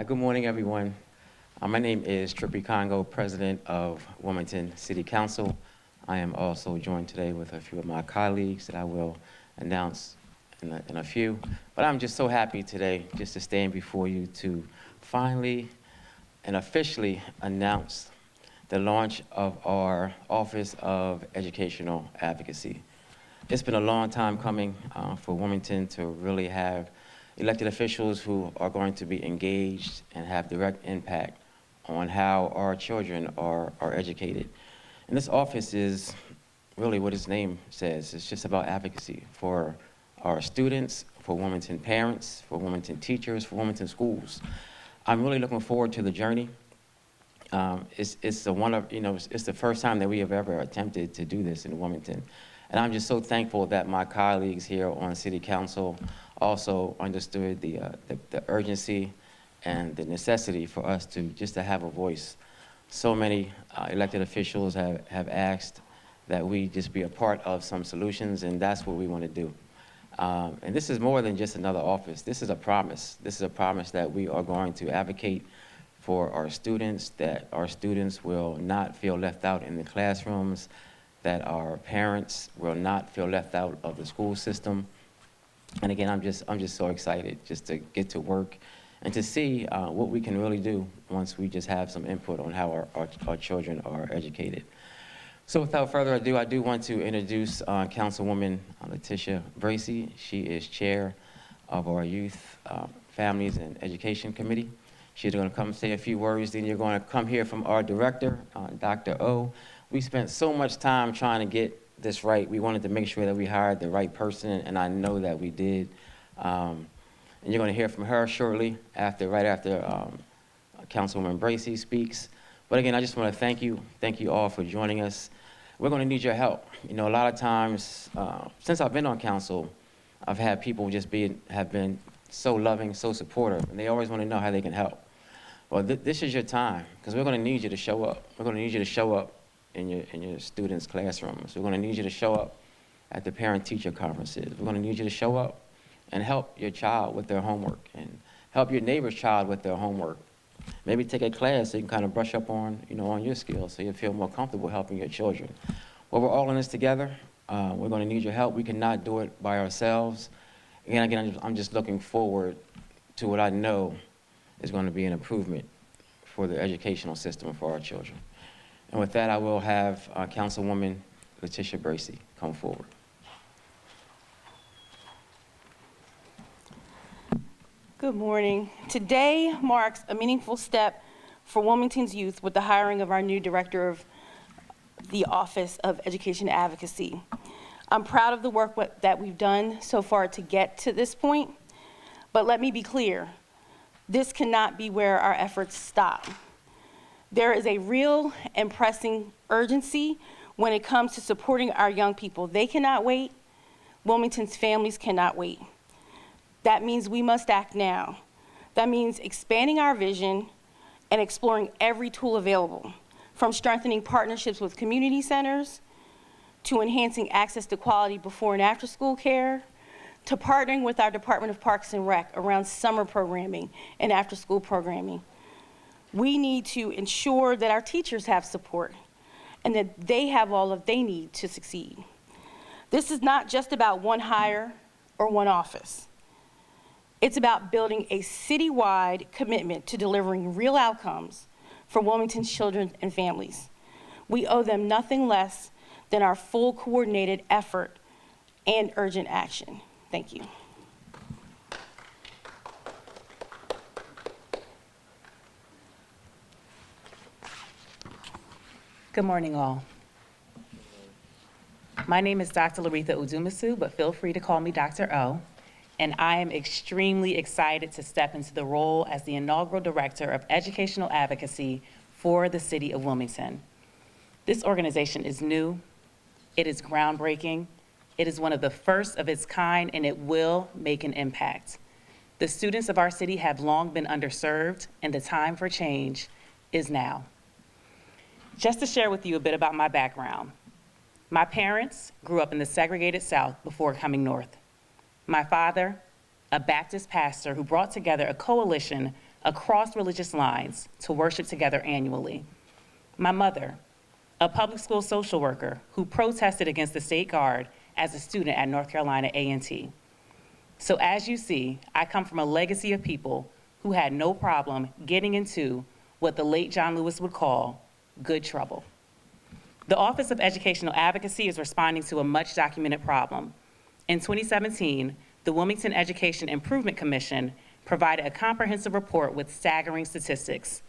Good morning, everyone. My name is Trippy Congo, President of Wilmington City Council. I am also joined today with a few of my colleagues that I will announce in a few. But I'm just so happy today just to stand before you to finally and officially announce the launch of our Office of Educational Advocacy. It's been a long time coming for Wilmington to really have elected officials who are going to be engaged and have direct impact on how our children are educated. And this office is really what its name says. It's just about advocacy for our students, for Wilmington parents, for Wilmington teachers, for Wilmington schools. I'm really looking forward to the journey. It's the first time that we have ever attempted to do this in Wilmington. And I'm just so thankful that my colleagues here on City Council also understood the urgency and the necessity for us to have a voice. So many elected officials have asked that we just be a part of some solutions, and that's what we want to do. And this is more than just another office. This is a promise. This is a promise that we are going to advocate for our students, that our students will not feel left out in the classrooms, that our parents will not feel left out of the school system. And again, I'm just so excited just to get to work and to see what we can really do once we just have some input on how our children are educated. So without further ado, I do want to introduce Councilwoman LaRetha Odumosu. She is chair of our Youth, Families, and Education Committee. She's going to come say a few words, then you're going to come hear from our director, Dr. O. We spent so much time trying to get this right. We wanted to make sure that we hired the right person, and I know that we did. And you're going to hear from her shortly, right after Councilwoman Odumosu speaks. But again, I just want to thank you all for joining us. We're going to need your help. You know, a lot of times, since I've been on council, I've had people have been so loving, so supportive, and they always want to know how they can help. Well, this is your time, because we're going to need you to show up. We're going to need you to show up in your students' classrooms. We're going to need you to show up at the parent-teacher conferences. We're going to need you to show up and help your child with their homework and help your neighbor's child with their homework. Maybe take a class so you can kind of brush up on your skills so you feel more comfortable helping your children. Well, we're all in this together. We're going to need your help. We cannot do it by ourselves. Again, I'm just looking forward to what I know is going to be an improvement for the educational system for our children. And with that, I will have Councilwoman LaRetha Odumosu come forward. Good morning. Today marks a meaningful step for Wilmington's youth with the hiring of our new director of the Office of Education Advocacy. I'm proud of the work that we've done so far to get to this point, but let me be clear, this cannot be where our efforts stop. There is a real and pressing urgency when it comes to supporting our young people. They cannot wait. Wilmington's families cannot wait. That means we must act now. That means expanding our vision and exploring every tool available, from strengthening partnerships with community centers, to enhancing access to quality before and after school care, to partnering with our Department of Parks and Rec around summer programming and after school programming. We need to ensure that our teachers have support and that they have all that they need to succeed. This is not just about one hire or one office. It's about building a citywide commitment to delivering real outcomes for Wilmington's children and families. We owe them nothing less than our full coordinated effort and urgent action. Thank you. Good morning, all. My name is Dr. LaRetha Odumosu, but feel free to call me Dr. O. And I am extremely excited to step into the role as the inaugural Director of Educational Advocacy for the City of Wilmington. This organization is new, it is groundbreaking, it is one of the first of its kind, and it will make an impact. The students of our city have long been underserved, and the time for change is now. Just to share with you a bit about my background. My parents grew up in the segregated South before coming north. My father, a Baptist pastor who brought together a coalition across religious lines to worship together annually. My mother, a public school social worker who protested against the state guard as a student at North Carolina A&T. So as you see, I come from a legacy of people who had no problem getting into what the late John Lewis would call good trouble. The Office of Educational Advocacy is responding to a much documented problem. In 2017, the Wilmington Education Improvement Commission provided a comprehensive report with staggering statistics.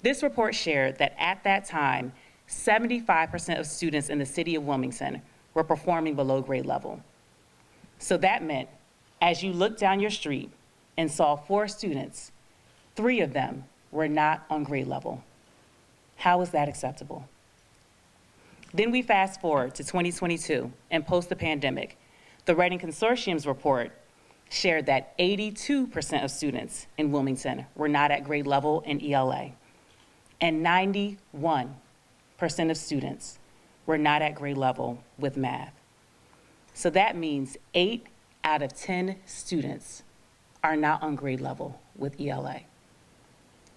This report shared that at that time, 75% of students in the city of Wilmington were performing below grade level. So that meant, as you looked down your street and saw 4 students, 3 of them were not on grade level. How is that acceptable? Then we fast forward to 2022 and post the pandemic. The Reading Consortium's report shared that 82% of students in Wilmington were not at grade level in ELA, and 91% of students were not at grade level with math. So that means 8 out of 10 students are not on grade level with ELA,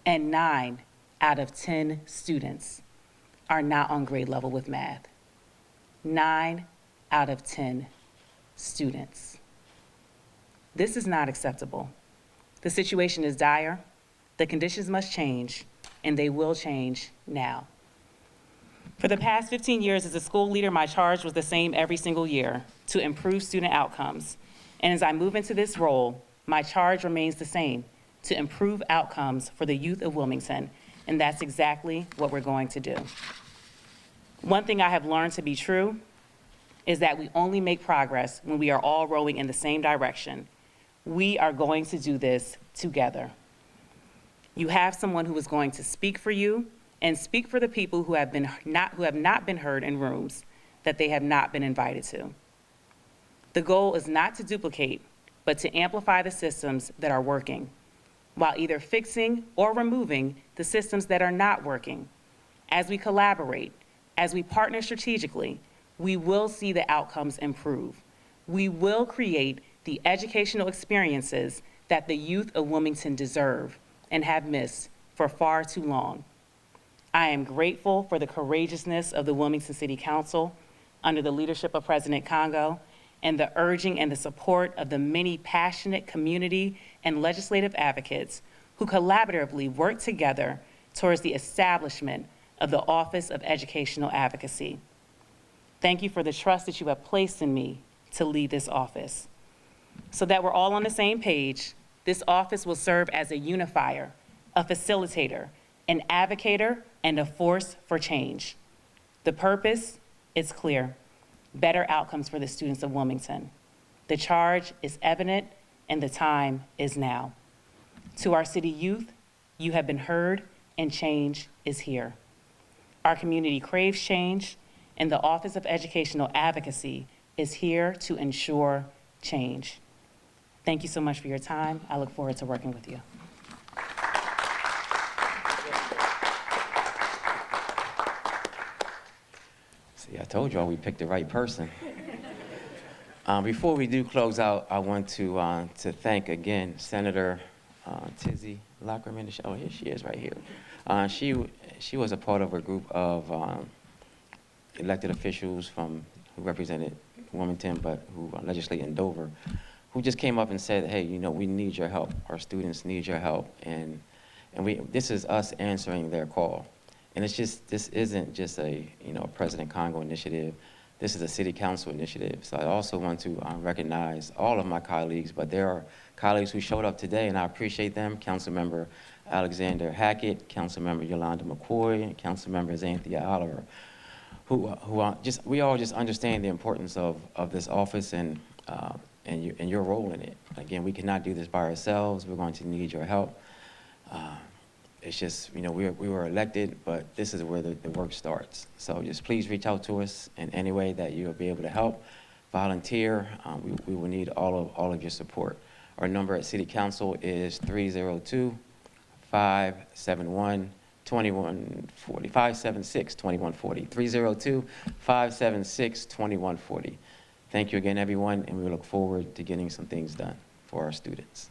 and 9 out of 10 students are not on grade level with math. 9 out of 10 students. This is not acceptable. The situation is dire, the conditions must change, and they will change now. For the past 15 years as a school leader, my charge was the same every single year, to improve student outcomes. And as I move into this role, my charge remains the same, to improve outcomes for the youth of Wilmington, and that's exactly what we're going to do. One thing I have learned to be true is that we only make progress when we are all rowing in the same direction. We are going to do this together. You have someone who is going to speak for you and speak for the people who have not been heard in rooms that they have not been invited to. The goal is not to duplicate, but to amplify the systems that are working, while either fixing or removing the systems that are not working. As we collaborate, as we partner strategically, we will see the outcomes improve. We will create the educational experiences that the youth of Wilmington deserve and have missed for far too long. I am grateful for the courageousness of the Wilmington City Council under the leadership of President Congo, and the urging and the support of the many passionate community and legislative advocates who collaboratively work together towards the establishment of the Office of Educational Advocacy. Thank you for the trust that you have placed in me to lead this office. So that we're all on the same page, this office will serve as a unifier, a facilitator, an advocator, and a force for change. The purpose is clear: better outcomes for the students of Wilmington. The charge is evident, and the time is now. To our city youth, you have been heard, and change is here. Our community craves change, and the Office of Educational Advocacy is here to ensure change. Thank you so much for your time. I look forward to working with you. See, I told y'all we picked the right person. Before we do close out, I want to thank again Senator Tizzy Lockerman. Oh, here she is right here. She was a part of a group of elected officials who represented Wilmington, but who legislate in Dover, who just came up and said, hey, you know, we need your help. Our students need your help. And this is us answering their call. And this isn't just a President Congo initiative. This is a city council initiative. So I also want to recognize all of my colleagues, but there are colleagues who showed up today, and I appreciate them. Councilmember Alexander Hackett, Councilmember Yolanda McCoy, and Councilmember Anthea Oliver, who are we all just understand the importance of this office and your role in it. Again, we cannot do this by ourselves. We're going to need your help. It's just, we were elected, but this is where the work starts. So just please reach out to us in any way that you'll be able to help. Volunteer. We will need all of your support. Our number at City Council is 302-571-2140, 576-2140, 302-576-2140. Thank you again, everyone, and we look forward to getting some things done for our students.